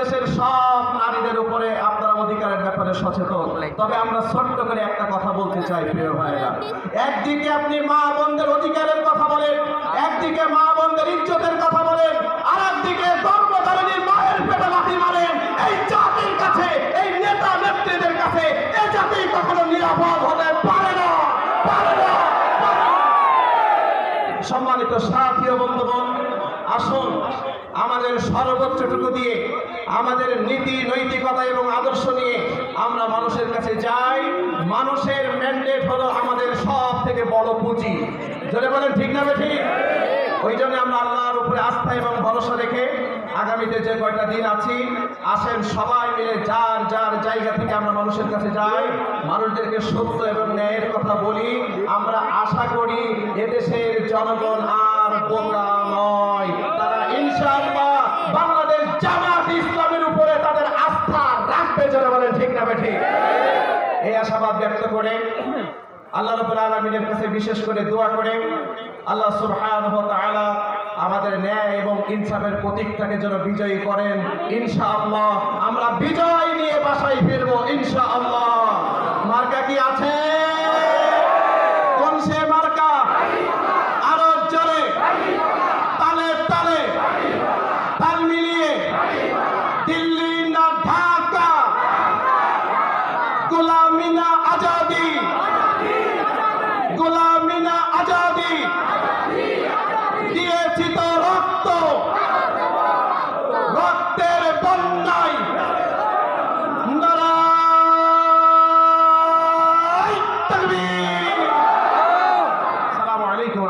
দেশের সব নারীদের উপরে আপনারা অধিকারের ব্যাপারে সচেতন, তবে আমরা ছোট্ট করে একটা কথা বলতে চাই প্রিয় ভাইরা। একদিকে আপনি মা বোনদের অধিকারের কথা বলেন, একদিকে মা বোনদের ইজ্জতের কথা বলেন, আর একদিকে গর্ভধারিণীর মায়ের পেটে লাথি মারেন। এই জাতির কাছে, এই নেতা নেত্রীদের কাছে এই জাতি কখনো নিরাপদ হতে পারে না, পারে না। সম্মানিত সাথী ও বন্ধুগণ, আসুন আমাদের সর্বোচ্চটুকু দিয়ে, আমাদের নীতি নৈতিকতা এবং আদর্শ নিয়ে আমরা মানুষের কাছে যাই। মানুষের ম্যান্ডেট হলো আমাদের সব থেকে বড় পুঁজি। যদি বলেন ঠিক না ঠিক? ওই জন্য আমরা আল্লাহর উপরে আস্থা এবং ভরসা রেখে আগামীতে যে কয়টা দিন আছি, আসেন সবাই মিলে যার যার জায়গা থেকে আমরা মানুষের কাছে যাই, মানুষদেরকে সত্য এবং ন্যায়ের কথা বলি। আমরা আশা করি এদেশের জনগণ আর বোকা নয়, তারা ইনশাআল্লাহ বাংলাদেশ জামাত ইসলামের উপরে তাদের আস্থা রাখবে। যারা বলেন ঠিক না ঠিক? এই আশাবাদ ব্যক্ত করে আল্লাহ রাব্বুল আলামিনের কাছে বিশেষ করে দোয়া করে আল্লাহ সুবহানাহু ওয়া তাআলা আমাদের ন্যায় এবং ইনসাফের প্রতীকটাকে যেন বিজয়ী করেন। ইনশাআল্লাহ আমরা বিজয় নিয়ে বাসায় ফিরবো ইনশাআল্লাহ। মার্কা কি আছে?